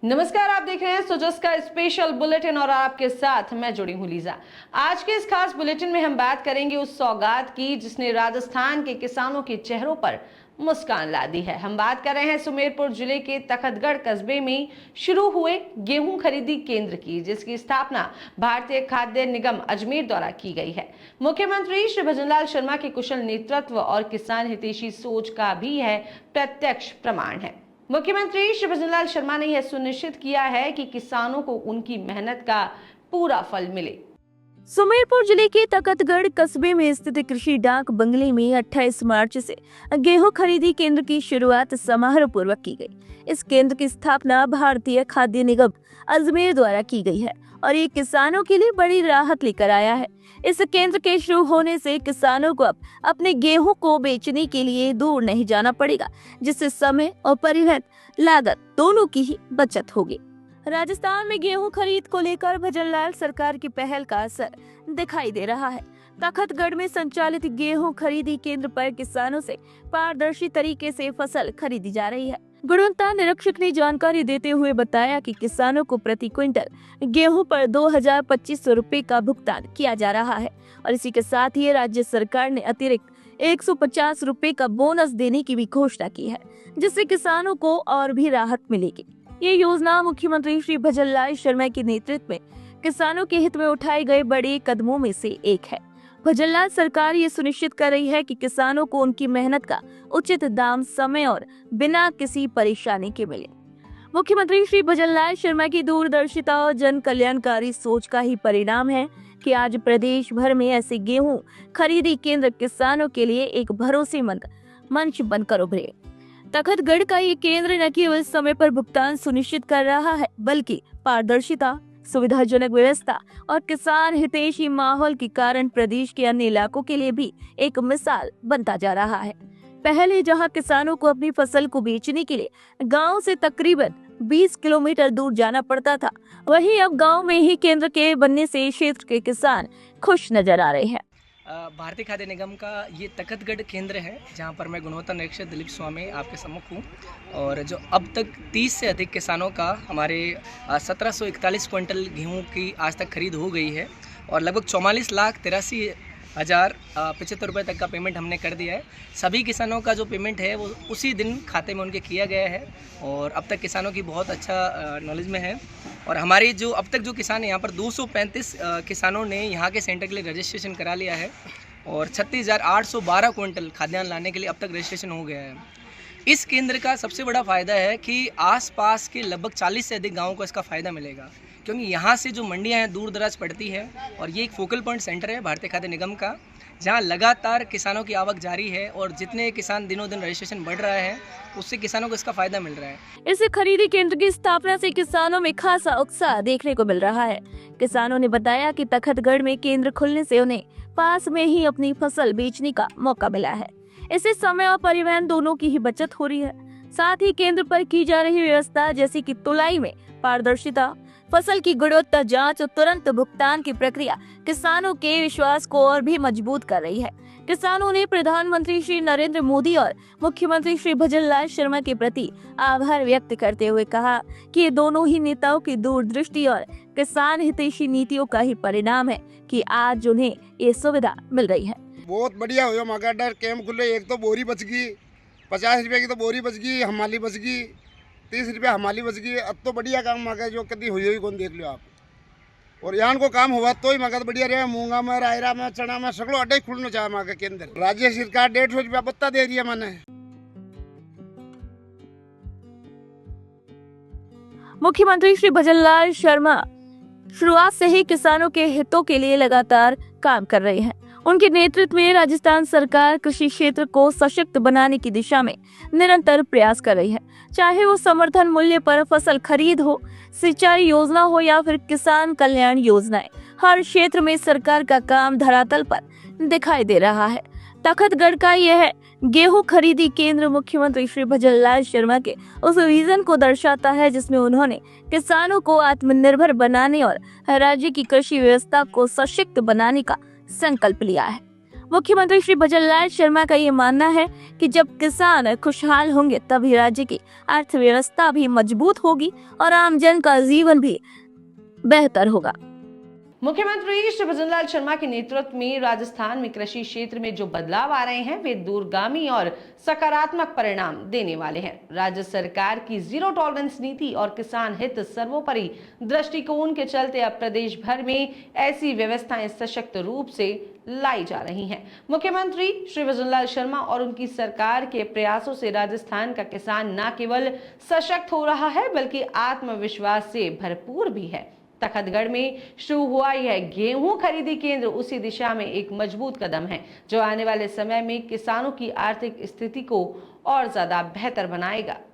नमस्कार, आप देख रहे हैं सुजस का स्पेशल बुलेटिन और आपके साथ मैं जुड़ी हूं लीजा। आज के इस खास बुलेटिन में हम बात करेंगे उस सौगात की जिसने राजस्थान के किसानों के चेहरों पर मुस्कान ला दी है। हम बात कर रहे हैं सुमेरपुर जिले के तखतगढ़ कस्बे में शुरू हुए गेहूं खरीदी केंद्र की, जिसकी स्थापना भारतीय खाद्य निगम अजमेर द्वारा की गई है। मुख्यमंत्री श्री भजनलाल शर्मा के कुशल नेतृत्व और किसान हितैषी सोच का भी है प्रत्यक्ष प्रमाण है। मुख्यमंत्री श्री भजनलाल शर्मा ने यह सुनिश्चित किया है कि किसानों को उनकी मेहनत का पूरा फल मिले। सुमेरपुर जिले के तखतगढ़ कस्बे में स्थित कृषि डाक बंगले में 28 मार्च से गेहूं खरीदी केंद्र की शुरुआत समारोह पूर्वक की गई। इस केंद्र की स्थापना भारतीय खाद्य निगम अजमेर द्वारा की गई है और ये किसानों के लिए बड़ी राहत लेकर आया है। इस केंद्र के शुरू होने से किसानों को अब अपने गेहूं को बेचने के लिए दूर नहीं जाना पड़ेगा, जिससे समय और परिवहन लागत दोनों की ही बचत होगी। राजस्थान में गेहूं खरीद को लेकर भजनलाल सरकार की पहल का असर दिखाई दे रहा है। तखतगढ़ में संचालित गेहूं खरीदी केंद्र पर किसानों से पारदर्शी तरीके से फसल खरीदी जा रही है। गुणवत्ता निरीक्षक ने जानकारी देते हुए बताया कि किसानों को प्रति क्विंटल गेहूं पर 2,2500 रुपए का भुगतान किया जा रहा है और इसी के साथ ही राज्य सरकार ने अतिरिक्त 150 रुपए का बोनस देने की भी घोषणा की है, जिससे किसानों को और भी राहत मिलेगी। ये योजना मुख्यमंत्री श्री भजनलाल शर्मा के नेतृत्व में किसानों के हित में उठाए गए बड़े कदमों में से एक है। भजनलाल सरकार ये सुनिश्चित कर रही है कि किसानों को उनकी मेहनत का उचित दाम समय और बिना किसी परेशानी के मिले। मुख्यमंत्री श्री भजनलाल शर्मा की दूरदर्शिता और जन कल्याणकारी सोच का ही परिणाम है कि आज प्रदेश भर में ऐसे गेहूं खरीदी केंद्र किसानों के लिए एक भरोसेमंद मंच बनकर उभरे। तखतगढ़ का ये केंद्र न केवल समय पर भुगतान सुनिश्चित कर रहा है, बल्कि पारदर्शिता, सुविधाजनक व्यवस्था और किसान हितैषी माहौल के कारण प्रदेश के अन्य इलाकों के लिए भी एक मिसाल बनता जा रहा है। पहले जहां किसानों को अपनी फसल को बेचने के लिए गांव से तकरीबन 20 किलोमीटर दूर जाना पड़ता था, वहीं अब गांव में ही केंद्र के बनने से क्षेत्र के किसान खुश नजर आ रहे हैं। भारतीय खाद्य निगम का ये तखतगढ़ केंद्र है, जहाँ पर मैं गुणवत्ता निरीक्षक दिलीप स्वामी आपके सम्मुख हूँ और जो अब तक 30 से अधिक किसानों का हमारे 1741 क्विंटल गेहूँ की आज तक खरीद हो गई है और लगभग 44,83,075 रुपये तक का पेमेंट हमने कर दिया है। सभी किसानों का जो पेमेंट है वो उसी दिन खाते में उनके किया गया है और अब तक किसानों की बहुत अच्छा नॉलेज में है। और हमारी जो अब तक जो किसान है यहाँ पर 235 किसानों ने यहाँ के सेंटर के लिए रजिस्ट्रेशन करा लिया है और 36,812 क्विंटल खाद्यान्न लाने के लिए अब तक रजिस्ट्रेशन हो गया है। इस केंद्र का सबसे बड़ा फ़ायदा है कि आसपास के लगभग 40 से अधिक गाँवों को इसका फ़ायदा मिलेगा, क्योंकि यहाँ से जो मंडियाँ हैं दूर दराज पड़ती है और ये एक फोकल पॉइंट सेंटर है भारतीय खाद्य निगम का, जहाँ लगातार किसानों की आवक जारी है और जितने किसान दिनों दिन रजिस्ट्रेशन बढ़ रहा है उससे किसानों को इसका फायदा मिल रहा है। इस खरीदी केंद्र की स्थापना से किसानों में खासा उत्साह देखने को मिल रहा है। किसानों ने बताया कि तखतगढ़ में केंद्र खुलने से उन्हें पास में ही अपनी फसल बेचने का मौका मिला है। इससे समय और परिवहन दोनों की ही बचत हो रही है। साथ ही केंद्र पर की जा रही व्यवस्था जैसे कि तुलाई में पारदर्शिता, फसल की गुणवत्ता जांच और तुरंत भुगतान की प्रक्रिया किसानों के विश्वास को और भी मजबूत कर रही है। किसानों ने प्रधानमंत्री श्री नरेंद्र मोदी और मुख्यमंत्री श्री भजनलाल शर्मा के प्रति आभार व्यक्त करते हुए कहा कि ये दोनों ही नेताओं की दूरदृष्टि और किसान हितैषी नीतियों का ही परिणाम है कि आज उन्हें ये सुविधा मिल रही है। बहुत बढ़िया हुआ मगाडर कैंप खुले। एक तो बोरी बच गई, 50 रुपए की तो बोरी बच गई, हमाली बच गई, 30 रुपये हमाली बच गई। अब तो बढ़िया काम मगा जो कभी हुई कौन देख लो आप। और यहाँ को काम हुआ तो ही मगा बढ़िया रहे। मूंगा में, रायरा में, चना में सगड़ो अड्डे खुलना चाहे मगा के अंदर। राज्य सरकार 150 रुपया पत्ता दे दिया मैंने। मुख्यमंत्री श्री भजनलाल शर्मा शुरुआत से ही किसानों के हितों के लिए लगातार काम कर रहे हैं। उनके नेतृत्व में राजस्थान सरकार कृषि क्षेत्र को सशक्त बनाने की दिशा में निरंतर प्रयास कर रही है। चाहे वो समर्थन मूल्य पर फसल खरीद हो, सिंचाई योजना हो या फिर किसान कल्याण योजनाएं, हर क्षेत्र में सरकार का काम धरातल पर दिखाई दे रहा है। तखतगढ़ का यह गेहूं खरीदी केंद्र मुख्यमंत्री श्री भजनलाल शर्मा के उस विजन को दर्शाता है जिसमें उन्होंने किसानों को आत्मनिर्भर बनाने और राज्य की कृषि व्यवस्था को सशक्त बनाने का संकल्प लिया है। मुख्यमंत्री श्री भजनलाल शर्मा का ये मानना है कि जब किसान खुशहाल होंगे तभी राज्य की अर्थव्यवस्था भी मजबूत होगी और आमजन का जीवन भी बेहतर होगा। मुख्यमंत्री श्री भजनलाल शर्मा के नेतृत्व में राजस्थान में कृषि क्षेत्र में जो बदलाव आ रहे हैं वे दूरगामी और सकारात्मक परिणाम देने वाले हैं। राज्य सरकार की जीरो टॉलरेंस नीति और किसान हित सर्वोपरि दृष्टिकोण के चलते अब प्रदेश भर में ऐसी व्यवस्थाएं सशक्त रूप से लाई जा रही हैं। मुख्यमंत्री श्री भजनलाल शर्मा और उनकी सरकार के प्रयासों से राजस्थान का किसान न केवल सशक्त हो रहा है बल्कि आत्मविश्वास से भरपूर भी है। तखतगढ़ में शुरू हुआ यह गेहूं खरीदी केंद्र उसी दिशा में एक मजबूत कदम है जो आने वाले समय में किसानों की आर्थिक स्थिति को और ज्यादा बेहतर बनाएगा।